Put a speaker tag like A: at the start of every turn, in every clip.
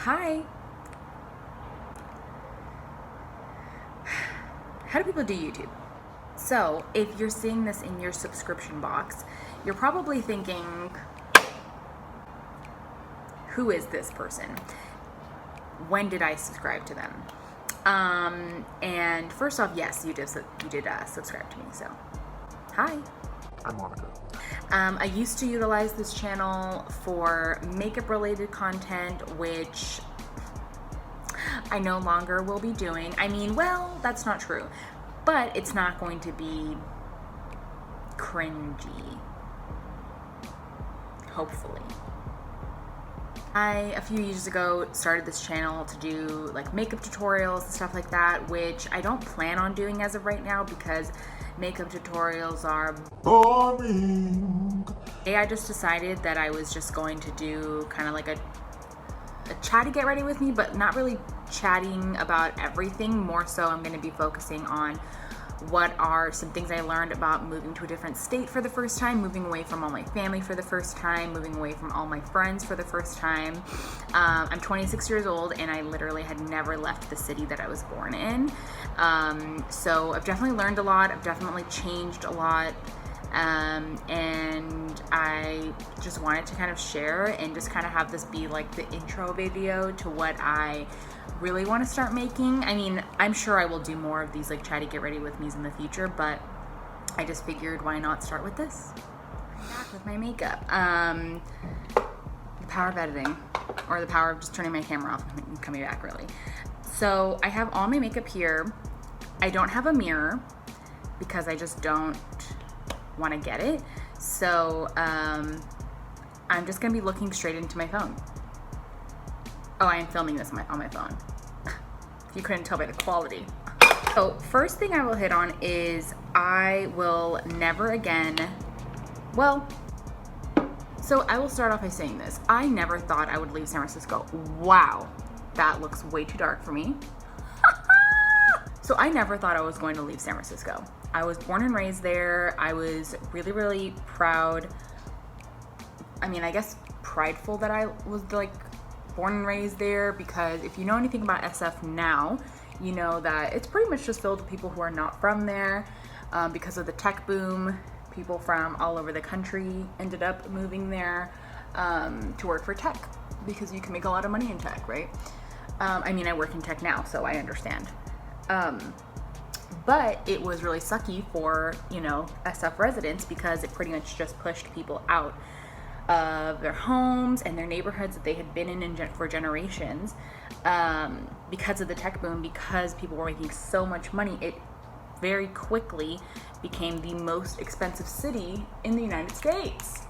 A: Hi. How do people do YouTube? So, if you're seeing this in your subscription box, you're probably thinking, who is this person? When did I subscribe to them? And first off, yes, you did subscribe to me, so hi.
B: I'm Monica.
A: I used to utilize this channel for makeup related content, which I no longer will be doing. I mean, well, that's not true, but it's not going to be cringy, hopefully. A few years ago, started this channel to do like makeup tutorials and stuff like that, which I don't plan on doing as of right now because makeup tutorials are
B: boring.
A: I just decided that I was just going to do kind of like a chatty get ready with me, but not really chatting about everything. More so I'm going to be focusing on what are some things I learned about moving to a different state for the first time, moving away from all my family for the first time, moving away from all my friends for the first time. I'm 26 years old and I literally had never left the city that I was born in. So I've definitely learned a lot. I've definitely changed a lot. And I just wanted to kind of share and just kind of have this be like the intro video to what I really want to start making. I mean, I'm sure I will do more of these like chatty get ready with me's in the future, but I just figured why not start with this? I'm back with my makeup. The power of editing, or the power of just turning my camera off and coming back, really. So I have all my makeup here. I don't have a mirror because I just don't want to get it. So I'm just gonna be looking straight into my phone. Oh, I am filming this on my phone. If you couldn't tell by the quality. So first thing I will hit on is I will never again, well, so I will start off by saying this. I never thought I would leave San Francisco. Wow, that looks way too dark for me. So I never thought I was going to leave San Francisco. I was born and raised there. I was really, really proud. I mean, I guess prideful that I was like born and raised there, because if you know anything about SF now, you know that it's pretty much just filled with people who are not from there. Because of the tech boom, people from all over the country ended up moving there to work for tech, because you can make a lot of money in tech, right? I mean, I work in tech now, so I understand. But it was really sucky for, you know, SF residents, because it pretty much just pushed people out of their homes and their neighborhoods that they had been in for generations, because of the tech boom. Because people were making so much money, it very quickly became the most expensive city in the United States.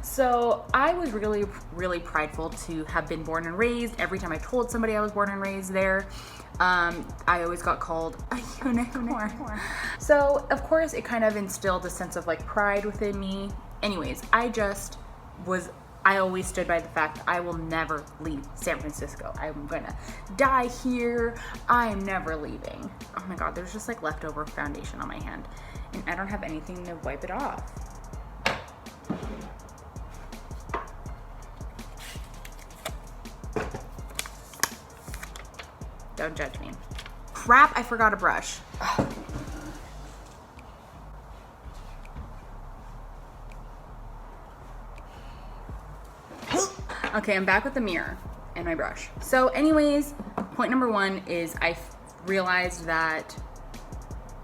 A: So I was really, really prideful to have been born and raised. Every time I told somebody I was born and raised there, I always got called a unicorn. So of course it kind of instilled a sense of like pride within me. Anyways, I always stood by the fact I will never leave San Francisco. I'm gonna die here. I'm never leaving. Oh my God, there's just like leftover foundation on my hand and I don't have anything to wipe it off. Don't judge me. Crap, I forgot a brush. Okay, I'm back with the mirror and my brush. So anyways, point number one is I realized that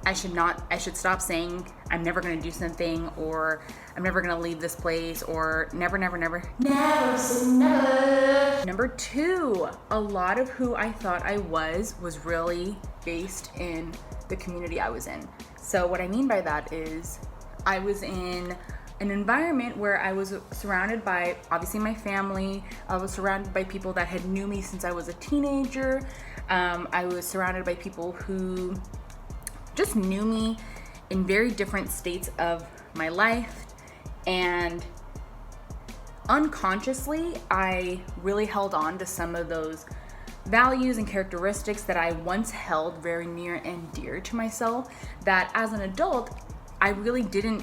A: I should stop saying I'm never gonna do something, or I'm never gonna leave this place, or never say never. Number two, a lot of who I thought I was really based in the community I was in. So what I mean by that is I was in an environment where I was surrounded by obviously my family. I was surrounded by people that had knew me since I was a teenager. I was surrounded by people who just knew me in very different states of my life, and unconsciously I really held on to some of those values and characteristics that I once held very near and dear to myself, that as an adult I really didn't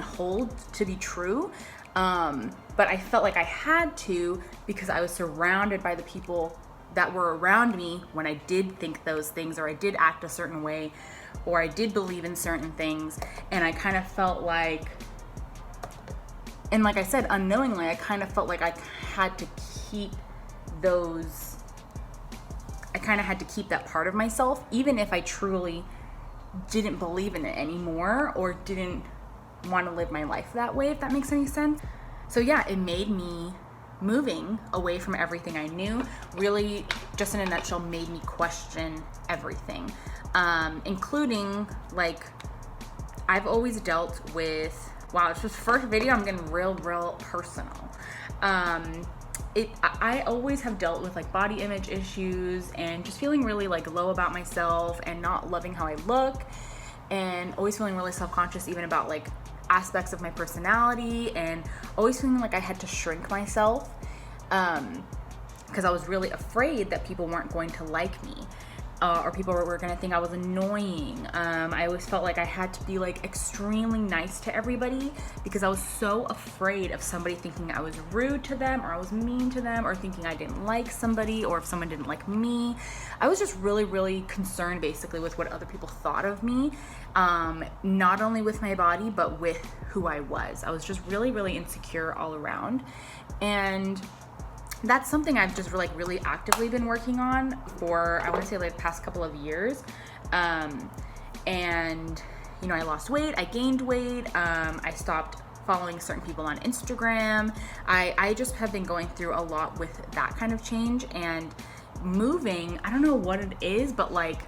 A: hold to be true. But I felt like I had to because I was surrounded by the people that were around me when I did think those things, or I did act a certain way, or I did believe in certain things. And I kind of felt like, and like I said, unknowingly, I kind of felt like I had to keep those, I kind of had to keep that part of myself, even if I truly didn't believe in it anymore or didn't want to live my life that way, if that makes any sense. So yeah, it made me, moving away from everything I knew, really, just in a nutshell, made me question everything, including, like, I've always dealt with, wow, it's just first video, I'm getting real personal. I always have dealt with like body image issues and just feeling really like low about myself and not loving how I look, and always feeling really self-conscious even about like aspects of my personality, and always feeling like I had to shrink myself because I was really afraid that people weren't going to like me. Or people were going to think I was annoying. I always felt like I had to be like extremely nice to everybody because I was so afraid of somebody thinking I was rude to them, or I was mean to them, or thinking I didn't like somebody, or if someone didn't like me. I was just really concerned basically with what other people thought of me, not only with my body, but with who I was. I was just really insecure all around. And that's something I've just really actively been working on for, I want to say, like the past couple of years. And, you know, I lost weight, I gained weight, I stopped following certain people on Instagram. I just have been going through a lot with that kind of change, and moving, I don't know what it is, but like,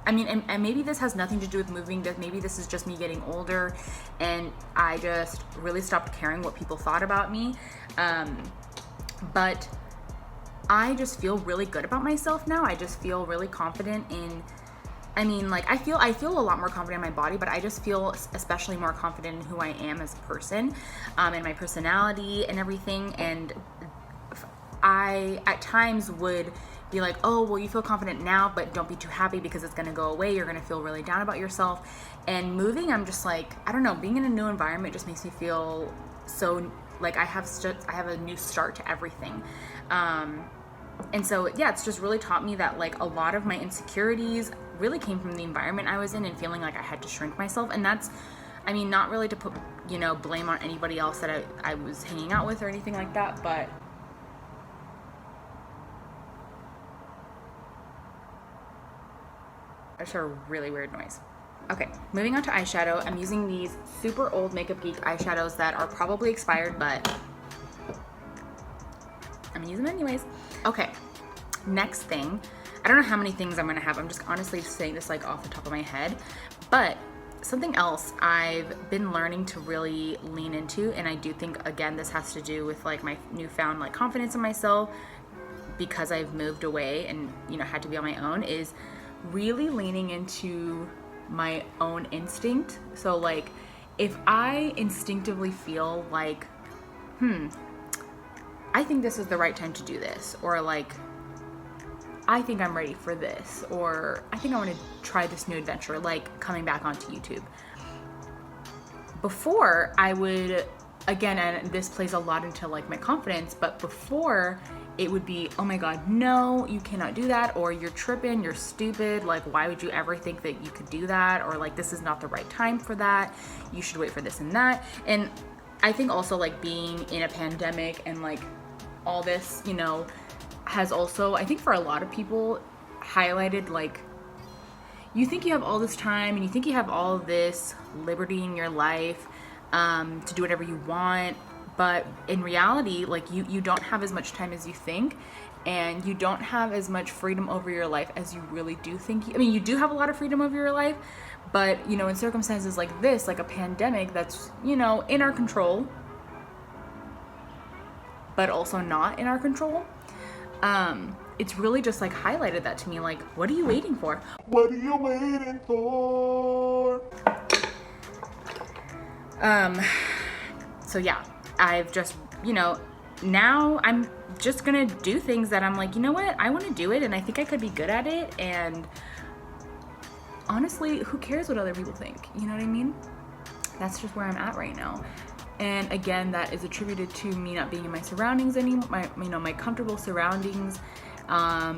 A: I mean, and maybe this has nothing to do with moving, that maybe this is just me getting older, and I just really stopped caring what people thought about me. But I just feel really good about myself now. I just feel really confident in, I mean, like, I feel a lot more confident in my body, but I just feel especially more confident in who I am as a person, and my personality and everything. And I, at times, would be like, oh, well, you feel confident now, but don't be too happy because it's going to go away. You're going to feel really down about yourself. And moving, I'm just like, I don't know, being in a new environment just makes me feel so like I have a new start to everything. And so, yeah, it's just really taught me that like a lot of my insecurities really came from the environment I was in, and feeling like I had to shrink myself. And that's, I mean, not really to put, you know, blame on anybody else that I was hanging out with or anything like that, but I just heard a really weird noise. Okay, moving on to eyeshadow. I'm using these super old Makeup Geek eyeshadows that are probably expired, but I'm gonna use them anyways. Okay, next thing. I don't know how many things I'm gonna have. I'm just honestly saying this like off the top of my head, but something else I've been learning to really lean into, and I do think, again, this has to do with like my newfound like confidence in myself because I've moved away and, you know, had to be on my own, is really leaning into my own instinct. So like, if I instinctively feel like, I think this is the right time to do this, or like, I think I'm ready for this, or I think I want to try this new adventure, like coming back onto YouTube. Before, I would, again, and this plays a lot into like my confidence, but before it would be, oh my God, no, you cannot do that, or you're tripping, you're stupid, like why would you ever think that you could do that, or like this is not the right time for that, you should wait for this and that. And I think also like being in a pandemic and like all this, you know, has also, I think for a lot of people, highlighted like, you think you have all this time and you think you have all this liberty in your life to do whatever you want, but in reality, like you don't have as much time as you think, and you don't have as much freedom over your life as you really do think. I mean, you do have a lot of freedom over your life, but you know, in circumstances like this, like a pandemic that's, you know, in our control, but also not in our control, it's really just like highlighted that to me, like, what are you waiting for?
B: What are you waiting for?
A: So yeah, I've just, you know, now I'm just gonna do things that I'm like, you know what, I want to do it, and I think I could be good at it, and honestly, who cares what other people think? You know what I mean? That's just where I'm at right now. And again, that is attributed to me not being in my surroundings anymore, my comfortable surroundings,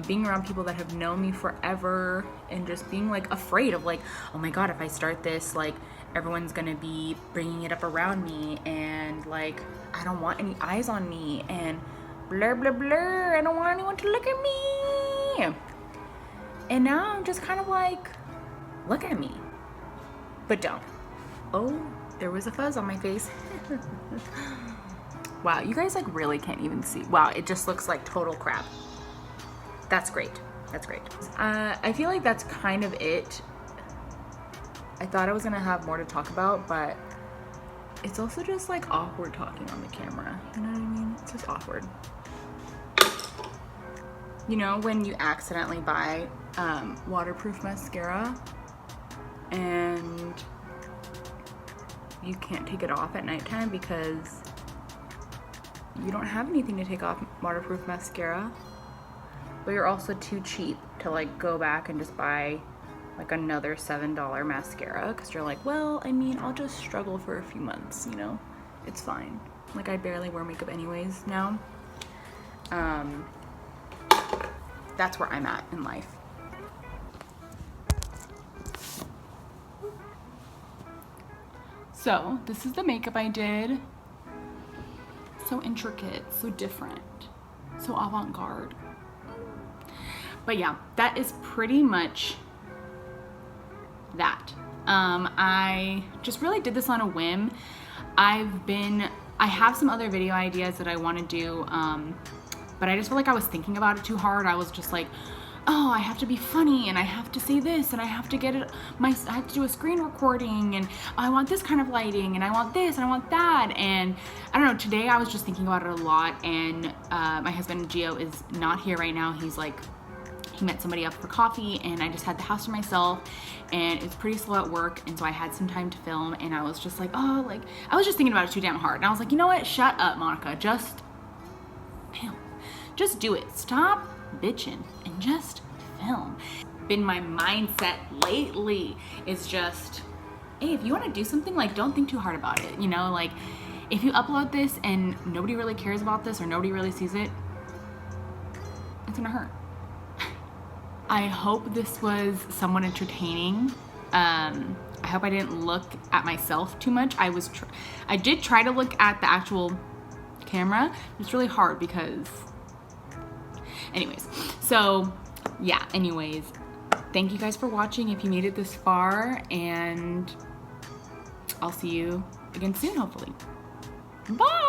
A: being around people that have known me forever, and just being like afraid of like, oh my God, if I start this, like everyone's gonna be bringing it up around me, and like I don't want any eyes on me, and blur blur blur, I don't want anyone to look at me. And now I'm just kind of like, look at me, but don't. Oh, there was a fuzz on my face. Wow, you guys like really can't even see. Wow, it just looks like total crap. That's great. That's great. I feel like that's kind of it. I thought I was gonna have more to talk about, but it's also just like awkward talking on the camera. You know what I mean? It's just awkward. You know, when you accidentally buy waterproof mascara and you can't take it off at nighttime because you don't have anything to take off waterproof mascara, but you're also too cheap to like go back and just buy like another $7 mascara because you're like, well, I mean, I'll just struggle for a few months, you know, it's fine. Like I barely wear makeup anyways now. That's where I'm at in life. So this is the makeup I did. So intricate, so different, so avant-garde. But yeah, that is pretty much that. I just really did this on a whim. I have some other video ideas that I want to do, but I just feel like I was thinking about it too hard. I was just like, oh, I have to be funny, and I have to say this, and I have to get it, I have to do a screen recording, and I want this kind of lighting, and I want this, and I want that, and I don't know, today I was just thinking about it a lot, and my husband, Gio, is not here right now. He's like, he met somebody up for coffee, and I just had the house to myself, and it's pretty slow at work, and so I had some time to film, and I was just like, oh, like, I was just thinking about it too damn hard, and I was like, you know what, shut up, Monica, just film. Just do it. Stop bitching and just film. Been my mindset lately is just, hey, if you want to do something, like, don't think too hard about it, you know, like, if you upload this and nobody really cares about this or nobody really sees it, it's gonna hurt. I hope this was somewhat entertaining. I hope I didn't look at myself too much. I did try to look at the actual camera. It's really hard because, anyways, so yeah, anyways, thank you guys for watching if you made it this far, and I'll see you again soon, hopefully. Bye!